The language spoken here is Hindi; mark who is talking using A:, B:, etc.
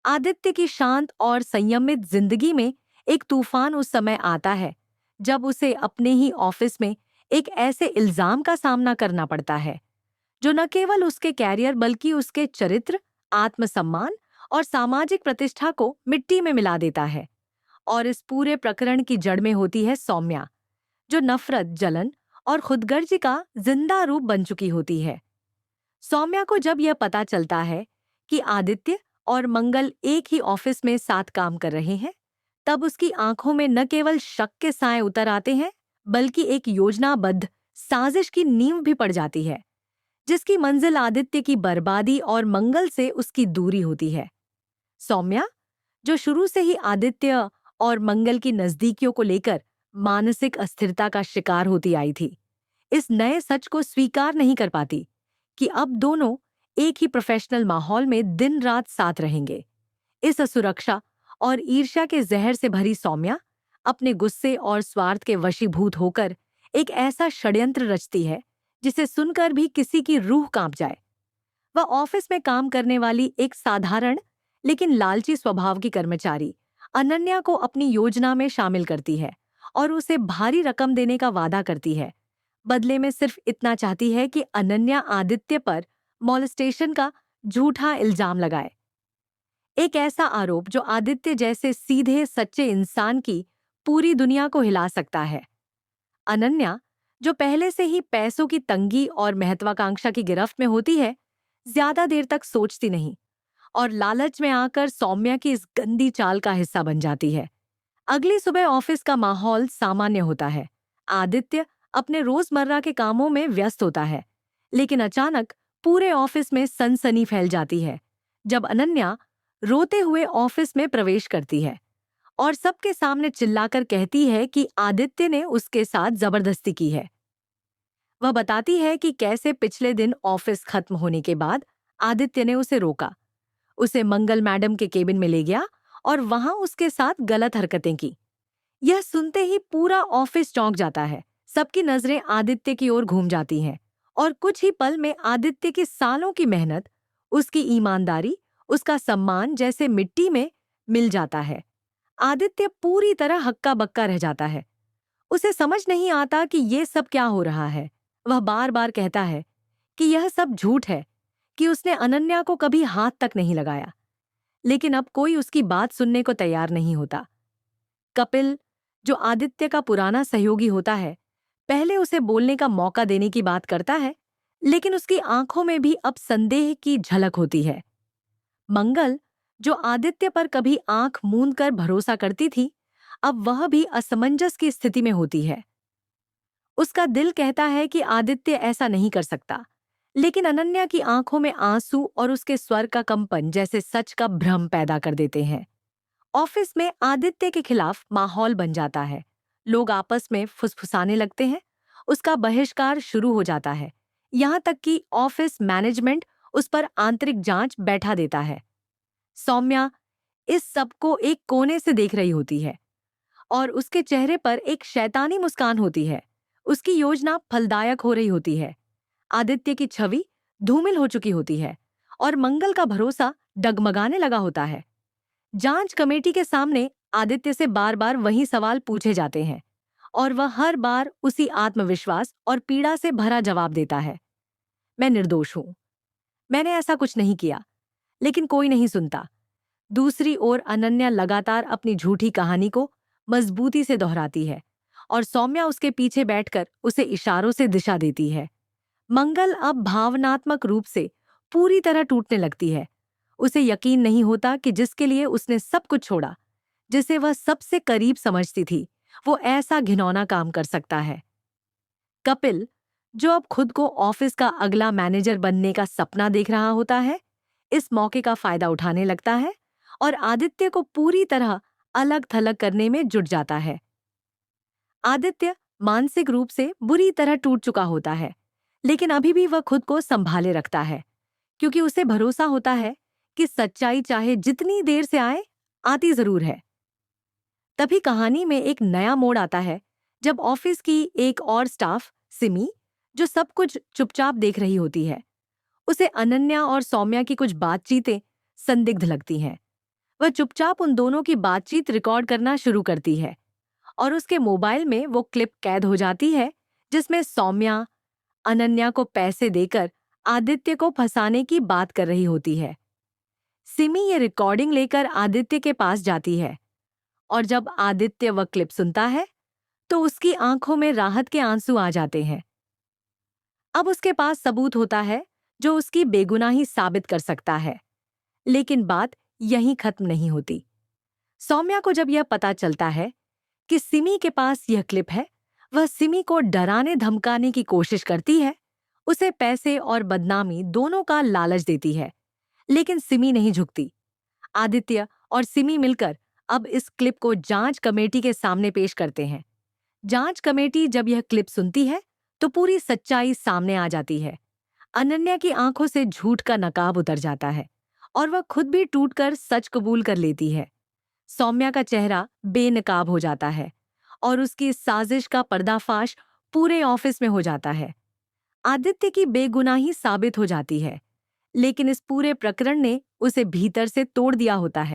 A: आदित्य की शांत और संयमित जिंदगी में एक तूफान उस समय आता है जब उसे अपने ही ऑफिस में एक ऐसे इल्जाम का सामना करना पड़ता है जो न केवल उसके कैरियर बल्कि उसके चरित्र, आत्मसम्मान और सामाजिक प्रतिष्ठा को मिट्टी में मिला देता है। और इस पूरे प्रकरण की जड़ में होती है सौम्या, जो नफरत, जलन और खुदगर्जी का जिंदा रूप बन चुकी होती है। सौम्या को जब यह पता चलता है कि आदित्य और मंगल एक ही ऑफिस में साथ काम कर रहे हैं, तब उसकी आंखों में न केवल शक के साए उतर आते हैं, बल्कि एक योजनाबद्ध साजिश की नींव भी पड़ जाती है, जिसकी मंजिल आदित्य की बर्बादी और मंगल से उसकी दूरी होती है। सौम्या, जो शुरू से ही आदित्य और मंगल की नजदीकियों को लेकर मानसिक अस्थिरता का शिकार होती आई थी, इस नए सच को स्वीकार नहीं कर पाती कि अब दोनों एक ही प्रोफेशनल माहौल में दिन रात साथ रहेंगे। इस असुरक्षा और ईर्ष्या के जहर से भरी सौम्या अपने गुस्से और स्वार्थ के वशीभूत होकर एक ऐसा षड्यंत्र रचती है जिसे सुनकर भी किसी की रूह कांप जाए। वह ऑफिस में काम करने वाली एक साधारण लेकिन लालची स्वभाव की कर्मचारी अनन्या को अपनी योजना में शामिल करती है और उसे भारी रकम देने का वादा करती है। बदले में सिर्फ इतना चाहती है कि अनन्या आदित्य पर मॉलेस्टेशन का झूठा इल्जाम लगाए। एक ऐसा आरोप जो आदित्य जैसे सीधे सच्चे इंसान की पूरी दुनिया को हिला सकता है। अनन्या, जो पहले से ही पैसों की तंगी और महत्वाकांक्षा की गिरफ्त में होती है, ज्यादा देर तक सोचती नहीं और लालच में आकर सौम्या की इस गंदी चाल का हिस्सा बन जाती है। अगली सुबह ऑफिस का माहौल सामान्य होता है। आदित्य अपने रोजमर्रा के कामों में व्यस्त होता है, लेकिन अचानक पूरे ऑफिस में सनसनी फैल जाती है जब अनन्या रोते हुए ऑफिस में प्रवेश करती है और सबके सामने चिल्लाकर कहती है कि आदित्य ने उसके साथ जबरदस्ती की है। वह बताती है कि कैसे पिछले दिन ऑफिस खत्म होने के बाद आदित्य ने उसे रोका, उसे मंगल मैडम के केबिन में ले गया और वहां उसके साथ गलत हरकतें की। यह सुनते ही पूरा ऑफिस चौंक जाता है। सबकी नजरें आदित्य की ओर घूम जाती हैं और कुछ ही पल में आदित्य की सालों की मेहनत, उसकी ईमानदारी, उसका सम्मान जैसे मिट्टी में मिल जाता है। आदित्य पूरी तरह हक्का बक्का रह जाता है। उसे समझ नहीं आता कि ये सब क्या हो रहा है। वह बार बार कहता है कि यह सब झूठ है, कि उसने अनन्या को कभी हाथ तक नहीं लगाया, लेकिन अब कोई उसकी बात सुनने को तैयार नहीं होता। कपिल, जो आदित्य का पुराना सहयोगी होता है, पहले उसे बोलने का मौका देने की बात करता है, लेकिन उसकी आंखों में भी अब संदेह की झलक होती है। मंगल, जो आदित्य पर कभी आंख मूंद कर भरोसा करती थी, अब वह भी असमंजस की स्थिति में होती है। उसका दिल कहता है कि आदित्य ऐसा नहीं कर सकता, लेकिन अनन्या की आंखों में आंसू और उसके स्वर का कंपन जैसे सच का भ्रम पैदा कर देते हैं। ऑफिस में आदित्य के खिलाफ माहौल बन जाता है। लोग आपस में फुसफुसाने लगते हैं। उसका बहिष्कार शुरू हो जाता है, यहाँ तक कि ऑफिस मैनेजमेंट उस पर आंतरिक जांच बैठा देता है। सौम्या इस सब को एक कोने से देख रही होती है और उसके चेहरे पर एक शैतानी मुस्कान होती है। उसकी योजना फलदायक हो रही होती है। आदित्य की छवि धूमिल हो चुकी होती है और मंगल का भरोसा डगमगाने लगा होता है। जांच कमेटी के सामने आदित्य से बार बार वही सवाल पूछे जाते हैं और वह हर बार उसी आत्मविश्वास और पीड़ा से भरा जवाब देता है, मैं निर्दोष हूं, मैंने ऐसा कुछ नहीं किया। लेकिन कोई नहीं सुनता। दूसरी ओर अनन्या लगातार अपनी झूठी कहानी को मजबूती से दोहराती है और सौम्या उसके पीछे बैठकर उसे इशारों से दिशा देती है। मंगल अब भावनात्मक रूप से पूरी तरह टूटने लगती है। उसे यकीन नहीं होता कि जिसके लिए उसने सब कुछ छोड़ा, जिसे वह सबसे करीब समझती थी, वो ऐसा घिनौना काम कर सकता है। कपिल, जो अब खुद को ऑफिस का अगला मैनेजर बनने का सपना देख रहा होता है, इस मौके का फायदा उठाने लगता है और आदित्य को पूरी तरह अलग थलग करने में जुट जाता है। आदित्य मानसिक रूप से बुरी तरह टूट चुका होता है, लेकिन अभी भी वह खुद को संभाले रखता है, क्योंकि उसे भरोसा होता है कि सच्चाई चाहे जितनी देर से आए, आती जरूर है। तभी कहानी में एक नया मोड़ आता है जब ऑफिस की एक और स्टाफ, सिमी, जो सब कुछ चुपचाप देख रही होती है, उसे अनन्या और सौम्या की कुछ बातचीतें संदिग्ध लगती हैं। वह चुपचाप उन दोनों की बातचीत रिकॉर्ड करना शुरू करती है और उसके मोबाइल में वो क्लिप कैद हो जाती है जिसमें सौम्या अनन्या को पैसे देकर आदित्य को फंसाने की बात कर रही होती है। सिमी ये रिकॉर्डिंग लेकर आदित्य के पास जाती है और जब आदित्य वह क्लिप सुनता है तो उसकी आंखों में राहत के आंसू आ जाते हैं। अब उसके पास सबूत होता है जो उसकी बेगुनाही साबित कर सकता है। लेकिन बात यहीं खत्म नहीं होती। सौम्या को जब यह पता चलता है कि सिमी के पास यह क्लिप है, वह सिमी को डराने धमकाने की कोशिश करती है, उसे पैसे और बदनामी दोनों का लालच देती है। लेकिन सिमी नहीं झुकती। आदित्य और सिमी मिलकर अब इस क्लिप को जांच कमेटी के सामने पेश करते हैं। जांच कमेटी जब यह क्लिप सुनती है तो पूरी सच्चाई सामने आ जाती है। अनन्या की आंखों से झूठ का नकाब उतर जाता है और वह खुद भी टूटकर सच कबूल कर लेती है। सौम्या का चेहरा बेनकाब हो जाता है और उसकी इस साजिश का पर्दाफाश पूरे ऑफिस में हो जाता है। आदित्य की बेगुनाही साबित हो जाती है, लेकिन इस पूरे प्रकरण ने उसे भीतर से तोड़ दिया होता है।